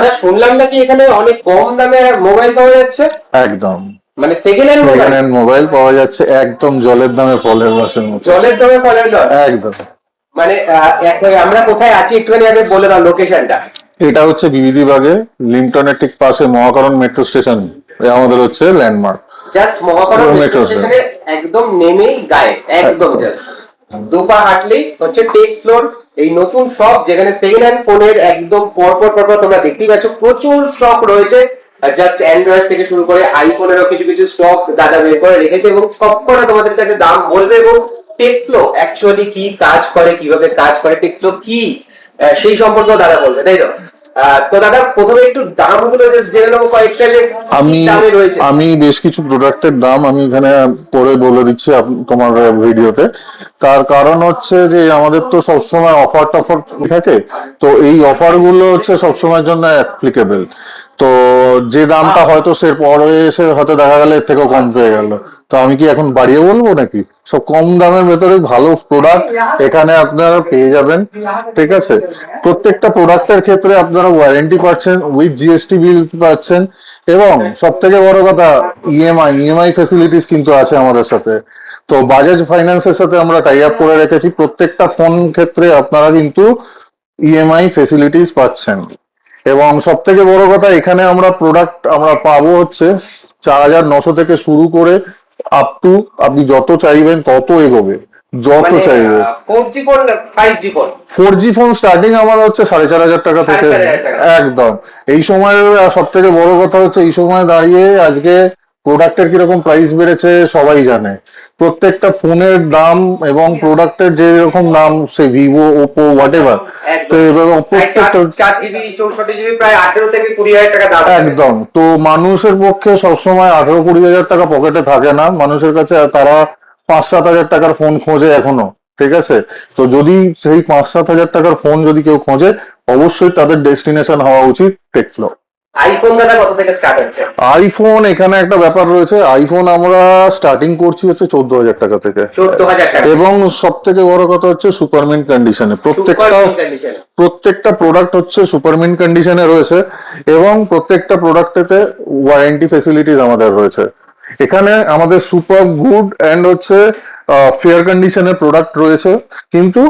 দাদা শুনলাম নাকি এখানে অনেক কম দামে মোবাইল পাওয়া যাচ্ছে? একদম, মানে সেকেন্ড হ্যান্ড মোবাইল পাওয়া যাচ্ছে একদম জলের দামে ফলের রসের মতো। জলের দামে ফলের রস একদম। মানে আমরা কোথায় আছি একটুখানি আগে বলে দাও লোকেশনটা। এটা হচ্ছে বিবিধিবাগে, লিংটনের ঠিক পাশে মহাকরণ মেট্রো স্টেশন আমাদের হচ্ছে ল্যান্ডমার্ক। জাস্ট মহাকরণ মেট্রো স্টেশনে একদম নেমেই গায়ে একদম জাস্ট দুপা হাঁটলেই হচ্ছে টেক ফ্লোর, এই নতুন শপ যেখানে সেকেন্ড হ্যান্ড ফোনের একদম পরপর তোমরা দেখতেই পাচ্ছ প্রচুর স্টক রয়েছে। জাস্ট অ্যান্ড্রয়েড থেকে শুরু করে আইফোনেরও কিছু কিছু স্টক দাদা বের করে রেখেছে এবং সবকটা তোমাদের কাছে দাম বলবে এবং টেক ফ্লো অ্যাকচুয়ালি কি কাজ করে, কিভাবে কাজ করে, টেক ফ্লো কি সেই সম্পর্কে দাদা বলবে, তাই তো? তো দাদা প্রথমে একটু দামগুলো জাস্ট জেনে নেবো কয়েকটা, যে দামে রয়েছে। আমি বেশ কিছু প্রোডাক্টের দাম আমি এখানে পরে বলে দিচ্ছি তোমার ভিডিওতে। তার কারণ হচ্ছে যে আমাদের তো সবসময় অফার টফার থাকে, তো এই অফার গুলো হচ্ছে সবসময়ের জন্য অ্যাপ্লিকেবল। তো যে দামটা হয়তো সে পরে এসে হয়তো দেখা গেল এর থেকেও কম পেয়ে গেল, তো আমি কি এখন বাড়িয়ে বলবো নাকি? সব কম দামের ভেতরে ভালো প্রোডাক্ট এখানে আপনারা পেয়ে যাবেন। ঠিক আছে, প্রত্যেকটা প্রোডাক্টের ক্ষেত্রে আপনারা ওয়ারেন্টি পাচ্ছেন, উইথ জিএসটি বিল পাচ্ছেন, এবং সব থেকে বড় কথা ইএমআই ফেসিলিটিস কিন্তু আছে আমাদের সাথে। তো বাজাজ ফাইন্যান্সের সাথে আমরা টাই আপ করে রেখেছি, প্রত্যেকটা ফোন ক্ষেত্রে আপনারা কিন্তু ইএমআই ফেসিলিটিস পাচ্ছেন। এবং সব থেকে বড় কথা এখানে আমরা পাবো হচ্ছে 4900 থেকে শুরু করে আপ টু আপনি যত চাইবেন তত এগোবে, যত চাইবে। 4G phone 5G phone 4G phone starting আমার হচ্ছে 4500 টাকা থেকে। একদম। এই সময়ের সব থেকে বড় কথা হচ্ছে এই সময় দাঁড়িয়ে আজকে প্রোডাক্টের কিরকম প্রাইস বেড়েছে সবাই জানে। প্রত্যেকটা ফোনের দাম এবং প্রোডাক্টের যে রকম দাম, সে ভিভো, ওপো, হোয়াট এভার, প্রত্যেকটা 4GB 64GB প্রায় 18 থেকে 20,000 টাকা দাম। একদম। তো মানুষের পক্ষে সবসময় 18-20 হাজার টাকা পকেটে থাকে না, মানুষের কাছে তারা 5-7 হাজার টাকার ফোন খোঁজে এখনো। ঠিক আছে, তো যদি সেই 5-7 হাজার টাকার ফোন যদি কেউ খোঁজে, অবশ্যই তাদের ডেস্টিনেশন হওয়া উচিত টেকফ্লো। আইফোন দাদা কত থেকে স্টার্ট হচ্ছে? আইফোন এখানে একটা ব্যাপার রয়েছে, আইফোন আমরা স্টার্টিং করছি হচ্ছে 14,000 টাকা থেকে। 14,000 টাকা। এবং সব থেকে বড় কথা হচ্ছে সুপারমিন্ট কন্ডিশনে, প্রত্যেকটা প্রোডাক্ট হচ্ছে সুপারমিন্ট কন্ডিশনে রয়েছে, এবং প্রত্যেকটা প্রোডাক্টেতে ওয়ারেন্টি ফেসিলিটিস আমাদের রয়েছে। এখানে আমাদের সুপার গুড এন্ড হচ্ছে ফেয়ার কন্ডিশনের প্রোডাক্ট রয়েছে। কিন্তু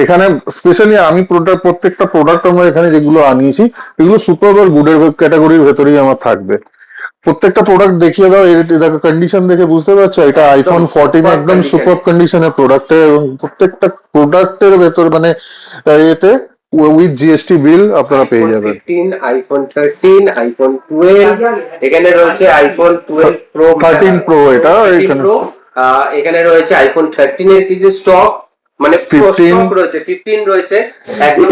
এখানে স্পেশালি আমি প্রত্যেকটা প্রোডাক্ট আমরা এখানে যেগুলো আনিয়েছি এগুলো সুপার আর গুডের ক্যাটাগরির ভেতরেই আমার থাকবে। প্রত্যেকটা প্রোডাক্ট দেখিয়ে দাও, দেখো কন্ডিশন দেখে বুঝতে পারছো এটা আইফোন 14 একদম সুপার কন্ডিশনের প্রোডাক্ট, এবং প্রত্যেকটা প্রোডাক্টের ভেতর মানে এতে উইথ জিএসটি বিল আপনারা পেয়ে যাবেন। আইফোন 13, আইফোন 12, এখানে রয়েছে আইফোন 12 প্রো, 13 প্রো, এটা এখানে রয়েছে আইফোন 13 এর কিছু স্টক, মানে 15 রয়েছে, 15 রয়েছে।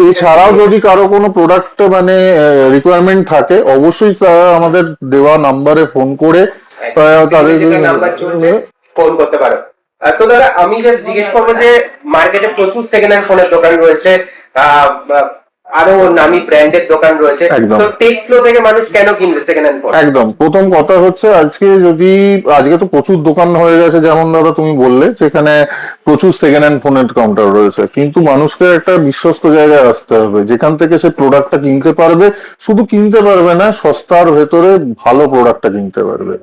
এছাড়াও যদি কারো কোনো প্রোডাক্ট মানে রিকোয়ারমেন্ট থাকে, অবশ্যই তারা আমাদের দেওয়া নাম্বারে ফোন করে তাদের নাম্বার চলছে, ফোন করতে পারো। তো দাদা আমি জাস্ট জিজ্ঞেস করবো যে মার্কেটে প্রচুর সেকেন্ড হ্যান্ড ফোনের দোকান রয়েছে, আরো নামি ব্র্যান্ডের দোকান রয়েছে, তো টেকফ্লো থেকে মানুষ কেন কিনবে সেকেন্ড হ্যান্ড ফোন? একদম। প্রথম কথা হচ্ছে আজকে তো প্রচুর দোকান হয়ে গেছে, যেমন দাদা তুমি বললে যেখানে প্রচুর সেকেন্ড হ্যান্ড ফোনের কাউন্টার রয়েছে, কিন্তু মানুষকে একটা বিশ্বস্ত জায়গায় আসতে হবে যেখান থেকে সে প্রোডাক্টটা কিনতে পারবে, শুধু কিনতে পারবে না, সস্তার ভেতরে ভালো প্রোডাক্টটা কিনতে পারবে।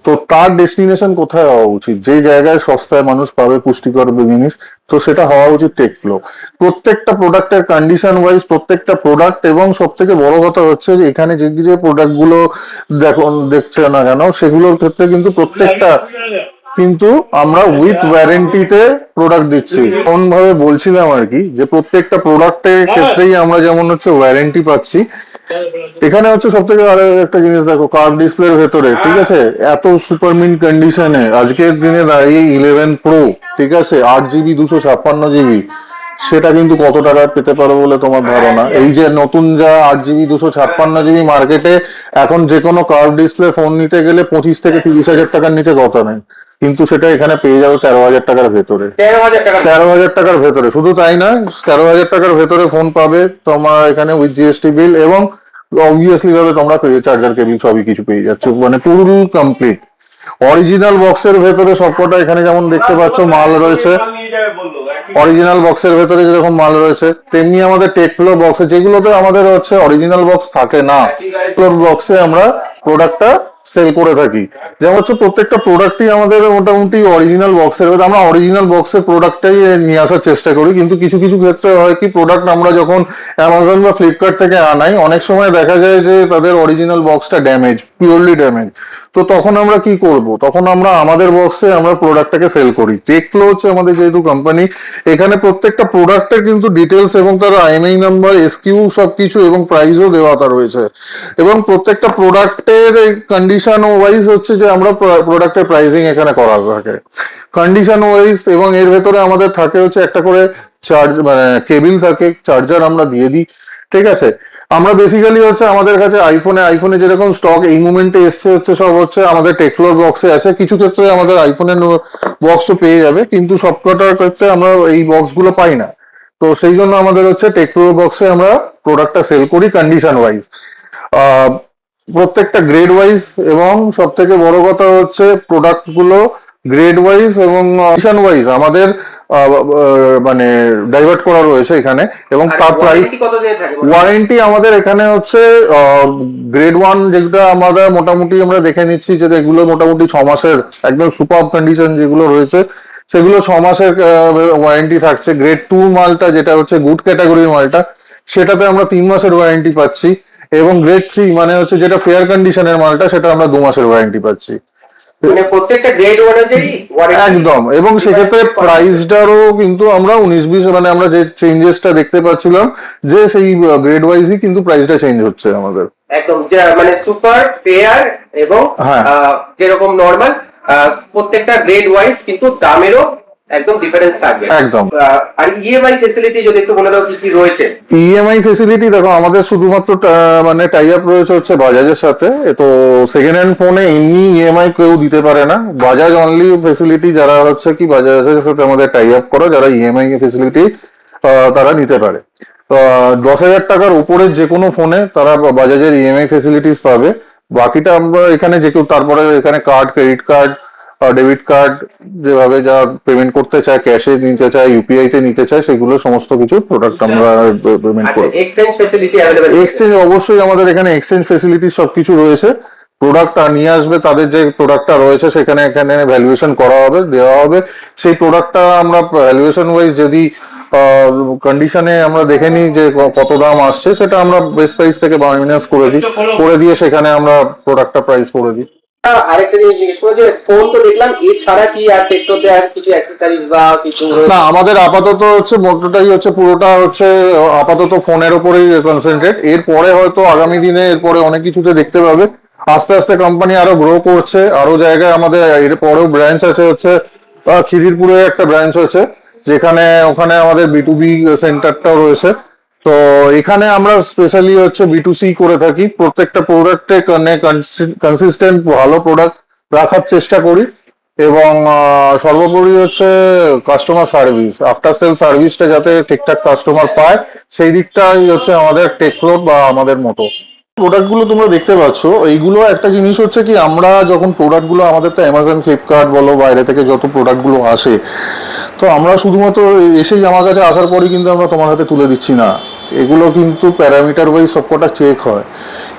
তো তার ডেস্টিনেশন কোথায় হওয়া উচিত? যে জায়গায় সস্তায় মানুষ পাবে পুষ্টিকর জিনিস, তো সেটা হওয়া উচিত টেকফ্লো। প্রত্যেকটা প্রোডাক্টের কন্ডিশন ওয়াইজ প্রত্যেকটা প্রোডাক্ট, এবং সব থেকে বড় কথা হচ্ছে যে এখানে যে যে প্রোডাক্ট গুলো দেখছে না কেন সেগুলোর ক্ষেত্রে কিন্তু প্রত্যেকটা কিন্তু আমরা উইথ ওয়ারেন্টিতে প্রোডাক্ট দিচ্ছি। এমন ভাবে বলছিলাম আর কি, যে প্রত্যেকটা প্রোডাক্টের ক্ষেত্রেই আমরা যেমন হচ্ছে ওয়ারেন্টি পাচ্ছি। এখানে হচ্ছে সব থেকে আরো একটা জিনিস দেখো, কার্ভ ডিসপ্লের ভেতরে, ঠিক আছে, এত সুপারমিন্ট কন্ডিশনে আজকের দিনে দাঁড়িয়ে 11 প্রো, ঠিক আছে, 8GB 256GB, সেটা কিন্তু কত টাকা পেতে পারো বলে তোমার ধারণা? এই যে নতুন যা 8GB 256GB মার্কেটে এখন যে কোনো কার্ভ ডিসপ্লে ফোন নিতে গেলে 25 থেকে 30 হাজার টাকার নিচে কথা নেই, কিন্তু সেটা এখানে পেয়ে যাবে 13,000 টাকার ভেতরে। 13,000 টাকার ভেতরে, শুধু তাই না, 13,000 টাকার ভেতরে ফোন পাবে তোমার এখানে উইথ জিএসটি বিল, এবং অবভিয়াসলি ভাবে তোমরা চার্জার কেবিল সবই কিছু পেয়ে যাচ্ছ, মানে পুরো কমপ্লিট। অরিজিনাল বক্সের ভেতরে সবকটা এখানে যেমন দেখতে পাচ্ছ মাল রয়েছে, অরিজিনাল বক্সের ভেতরে যেরকম মাল রয়েছে তেমনি আমাদের টেকফ্লো বক্সে, যেগুলোতে আমাদের হচ্ছে অরিজিনাল বক্স থাকে না, বক্সে আমরা প্রোডাক্টটা সেল করে থাকি। যেমন হচ্ছে প্রত্যেকটা প্রোডাক্টই আমাদের মোটামুটি অরিজিনাল বক্সের ভেতরে, আমরা অরিজিনাল বক্সের প্রোডাক্টটাই নিয়ে আসার চেষ্টা করি। কিন্তু কিছু কিছু ক্ষেত্রে হয় কি, প্রোডাক্ট আমরা যখন অ্যামাজন বা ফ্লিপকার্ট থেকে আনাই, অনেক সময় দেখা যায় যে তাদের অরিজিনাল বক্সটা ড্যামেজ, পিওরলি ড্যামেজ। তো তখন আমরা কি করব, তখন আমরা আমাদের বক্সে আমরা প্রোডাক্টটাকে সেল করি। টেকফ্লো হচ্ছে আমাদের যেহেতু কোম্পানি, এখানে প্রত্যেকটা প্রোডাক্টের কিন্তু ডিটেলস এবং তার আইএমআই নাম্বার, এসকিউ সবকিছু এবং প্রাইসও দেওয়া রয়েছে। এবং প্রত্যেকটা প্রোডাক্টের কন্ডিশন ওয়াইজ হচ্ছে যে আমরা প্রোডাক্টের প্রাইসিং এখানে করা থাকে কন্ডিশন ওয়াইজ। এবং এর ভেতরে আমাদের থাকে হচ্ছে একটা করে চার্জ, মানে কেবিল থাকে, চার্জার আমরা দিয়ে দিই। ঠিক আছে, আমরা বেসিক্যালি হচ্ছে আমাদের কাছে আইফোনে যেরকম স্টক এই মুমেন্টে এসছে হচ্ছে সব হচ্ছে আমাদের টেকফ্লোর বক্সে আছে। কিছু ক্ষেত্রে আমাদের আইফোনের বক্সও পেয়ে যাবে, কিন্তু সবকটার ক্ষেত্রে আমরা এই বক্সগুলো পাই না। তো সেই জন্য আমাদের হচ্ছে টেকফ্লোর বক্সে আমরা প্রোডাক্টটা সেল করি কন্ডিশন ওয়াইজ, প্রত্যেকটা গ্রেড ওয়াইজ। এবং সব থেকে বড় কথা হচ্ছে প্রোডাক্ট গুলো গ্রেড ওয়াইজ এবং কন্ডিশন ওয়াইজ আমাদের মানে ডাইভার্ট করা রয়েছে এখানে। এবং তার প্রাইস, ওয়ারেন্টি আমাদের এখানে হচ্ছে গ্রেড 1 যেটা আমাদের মোটামুটি আমরা দেখে নিচ্ছি যে এগুলো মোটামুটি 6 মাসের একদম সুপার কন্ডিশন যেগুলো রয়েছে সেগুলো 6 মাসের ওয়ারেন্টি থাকছে। গ্রেড 2 মালটা যেটা হচ্ছে গুড ক্যাটাগরির মালটা, সেটাতে আমরা 3 মাসের ওয়ারেন্টি পাচ্ছি। এবং গ্রেড 3 মানে হচ্ছে যেটা ফেয়ার কন্ডিশনের মালটা, সেটা আমরা 2 মাসের ওয়ারেন্টি পাচ্ছি। মানে প্রত্যেকটা গ্রেড অনুযায়ী একদম। এবং সেক্ষেত্রে প্রাইসটারও কিন্তু আমরা 19-20 মানে আমরা যে চেঞ্জেসটা দেখতে পাচ্ছিলাম যে সেই গ্রেড ওয়াইজই কিন্তু প্রাইসটা চেঞ্জ হচ্ছে আমাদের একদম, মানে সুপার, ফেয়ার এবং যেরকম নরমাল, প্রত্যেকটা গ্রেড ওয়াইজ কিন্তু দামেরও একদম ডিফারেন্স থাকবে একদম। আর ইএমআই ফ্যাসিলিটি যদি একটু বলে দাও কি কি রয়েছে? ইএমআই ফ্যাসিলিটি দেখো, আমাদের শুধুমাত্র মানে টাই আপ রয়েছে হচ্ছে বাজাজের সাথে। তো সেকেন্ড হ্যান্ড ফোনে এমনি ইএমআই কেউ দিতে পারে না, বাজাজ অনলি ফ্যাসিলিটি, যারা হচ্ছে কি বাজাজের সাথে আমাদের টাই আপ করা, যারা ইএমআই ফ্যাসিলিটি তারা নিতে পারে। 10,000 টাকার উপরের যে কোনো ফোনে তারা বাজাজের ইএমআই ফ্যাসিলিটিস পাবে। বাকিটা আমরা এখানে যে কেউ, তারপরে এখানে card, credit card, debit card, যেভাবে যা পেমেন্ট করতে চায়, ক্যাশে নিতে চায়, ইউপিআই তে নিতে চায়, সেগুলো সমস্ত কিছু প্রোডাক্ট আমরা পেমেন্ট করি। Exchange facility available? এক্সচেঞ্জ অবশ্যই আমাদের এখানে এক্সচেঞ্জ ফ্যাসিলিটি সবকিছু রয়েছে। প্রোডাক্ট নিয়ে আসবে, তাদের যে প্রোডাক্টটা রয়েছে সেখানে এখানে ভ্যালুয়েশন করা হবে, দেওয়া হবে। সেই প্রোডাক্টটা আমরা ভ্যালুয়েশন ওয়াইজ যদি কন্ডিশনে আমরা দেখে নিই যে কত দাম আসছে, সেটা আমরা বেস্ট প্রাইস থেকে মাইনাস করে দিই, করে দিয়ে সেখানে আমরা প্রোডাক্টটা প্রাইস করে দিই। আরেকটা জিনিস জিজ্ঞেস করবো যে ফোন তো দেখলাম, এছাড়া কি আর টেকনোতে আর কিছু অ্যাক্সেসরিজ বা কিছু? না, আমাদের আপাতত হচ্ছে মোটরটাই হচ্ছে পুরোটা হচ্ছে আপাতত ফোনের উপরেই কনসেন্ট্রেট। এরপরে হয়তো আগামী দিনে এরপরে অনেক কিছুতে দেখতে পাবে। আস্তে আস্তে কোম্পানি আরো গ্রো করছে, আরো জায়গায় আমাদের এর পরেও ব্রাঞ্চ আছে হচ্ছে খিদিরপুরে একটা ব্রাঞ্চ আছে, যেখানে ওখানে আমাদের B2B সেন্টারটাও রয়েছে। তো এখানে আমরা স্পেশালি হচ্ছে B2C করে থাকি, প্রত্যেকটা প্রোডাক্টে কনসিস্টেন্ট ভালো প্রোডাক্ট রাখার চেষ্টা করি। এবং সর্বোপরি হচ্ছে কাস্টমার সার্ভিস, আফটার সেল সার্ভিসটা যাতে ঠিকঠাক কাস্টমার পায়, সেই দিকটাই হচ্ছে আমাদের টেকফ্লো বা আমাদের মতো। প্রোডাক্টগুলো তোমরা দেখতে পাচ্ছ, এইগুলো একটা জিনিস হচ্ছে কি, আমরা যখন প্রোডাক্টগুলো, আমাদের তো অ্যামাজন, ফ্লিপকার্ট বলো, বাইরে থেকে যত প্রোডাক্টগুলো আসে, তো আমরা শুধুমাত্র এসেই আমার কাছে আসার পরই কিন্তু আমরা তোমার হাতে তুলে দিচ্ছি না। এগুলো কিন্তু প্যারামিটার ওয়াইজ সবকটা চেক হয়।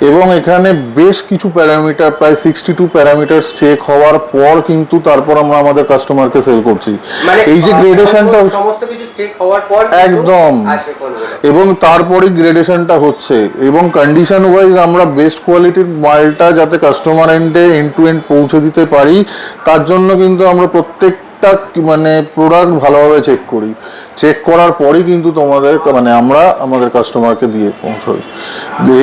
এবং এখানে বেশ কিছু প্যারামিটার, প্রায় 62 প্যারামিটার চেক হওয়ার পর কিন্তু তারপর আমরা আমাদের কাস্টমারকে সেল করছি। এই যে গ্রেডেশনটা সমস্ত কিছু চেক হওয়ার পর একদম, এবং তারপরে গ্রেডেশনটা হচ্ছে। এবং কন্ডিশন ওয়াইজ আমরা বেস্ট কোয়ালিটির মালটা যাতে কাস্টমার এন্ডে এন্ড টু এন্ড পৌঁছে দিতে পারি, তার জন্য কিন্তু আমরা প্রত্যেকটা মানে প্রোডাক্ট ভালোভাবে চেক করি। চেক করার পরই কিন্তু তোমাদের মানে আমরা আমাদের কাস্টমারকে দিয়ে পৌঁছই।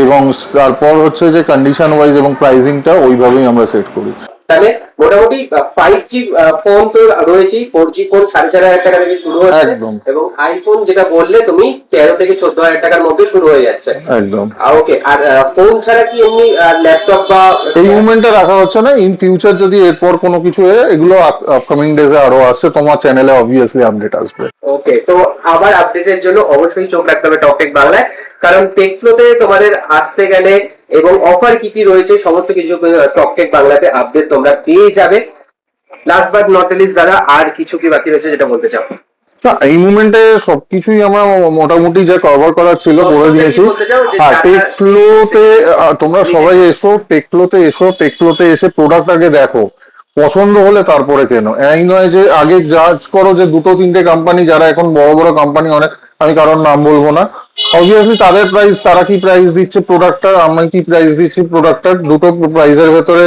এবং তারপর হচ্ছে যে কন্ডিশন ওয়াইজ এবং প্রাইসিংটা ওইভাবেই আমরা সেট করি। তাহলে মোটামুটি 5G ফোন তো রয়েছেই, 4G ফোন 4,500 টাকা থেকে শুরু হচ্ছে, এবং আইফোন যেটা বললে তুমি 13 থেকে 14,000 টাকার মধ্যে শুরু হয়ে যাচ্ছে। একদম। ওকে, আর ফোন ছাড়া কি এমনি ল্যাপটপ বা এই মুভমেন্টটা রাখা হচ্ছে না? ইন ফিউচার যদি এরপর কোনো কিছু এগুলো আপকামিং ডেজে আরো আসছে, তোমার চ্যানেলে অবভিয়াসলি আপডেট আসবে। ওকে, তো আবার আপডেটের জন্য অবশ্যই চোখ রাখতে হবে টকটেক বাংলায়, কারণ টেকফ্লোতে তোমাদের আসতে গেলে এবং অফার কি কি রয়েছে সমস্ত কিছু টকটেক বাংলাতে আপডেট তোমরা পেয়ে যাবে। লাস্ট বাট নট লিস্ট দাদা, আর কিছু কি বাকি রয়েছে যেটা বলতে চাও? না, এই মুমেন্টে সবকিছুই আমরা মোটামুটি যা কভার করার ছিল করে দিয়েছি। আর টেক ফ্লোতে তোমরা সবাই এসো, টেক ফ্লোতে এসো, টেক ফ্লোতে এসে প্রোডাক্ট আগে দেখো, পছন্দ হলে তারপরে কেনো। এই নয় যে আগে জাজ করো যে দুটো তিনটে কোম্পানি যারা এখন বড় বড় কোম্পানি, অনেক, আমি কারোর নাম বলবো না, অবভিয়াসলি তাদের প্রাইস, তারা কি প্রাইস দিচ্ছে প্রোডাক্টটার, আমি কি প্রাইস দিচ্ছি প্রোডাক্টটার, দুটো প্রাইসের ভেতরে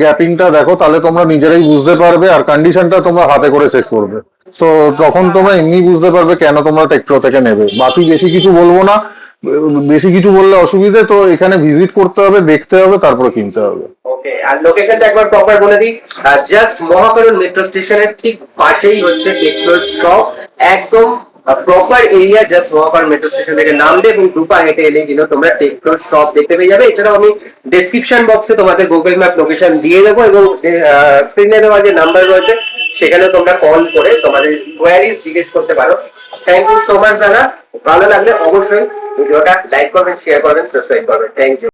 গ্যাপিংটা দেখো, তাহলে তোমরা নিজেরাই বুঝতে পারবে। আর কন্ডিশনটা তোমরা হাতে করে চেক করবে, তো তখন তোমরা এমনি বুঝতে পারবে কেন তোমরা টেকপ্রো থেকে নেবে। বাকি বেশি কিছু বলবো না, বেশি কিছু বললে অসুবিধে, তো এখানে ভিজিট করতে হবে, দেখতে হবে, তারপরে কিনতে হবে। ওকে, আর লোকেশনটা একবার প্রপার বলে দিই। জাস্ট মহাকরণ মেট্রো স্টেশনের ঠিক পাশেই হচ্ছে টেকপ্রো শপ, একদম প্রপার এরিয়া। জাস্ট মহাকরণ মেট্রো স্টেশন থেকে নামবে এবং দুপা হেঁটে এলে কিন্তু তোমরা টেকপ্রো শপ দেখতে পেয়ে যাবে। এছাড়াও আমি ডেসক্রিপশন বক্সে তোমাদের গুগল ম্যাপ লোকেশন দিয়ে দেবো এবং স্ক্রিনে দেওয়া যে নাম্বার রয়েছে সেখানে তোমরা কল করে তোমাদের কোয়ারিজ জিজ্ঞেস করতে পারো। থ্যাংক ইউ সো মাচ দাদা, ভালো লাগলে অবশ্যই ভিডিওটা লাইক করবেন, শেয়ার করবেন, সাবস্ক্রাইব করবেন। Thank you.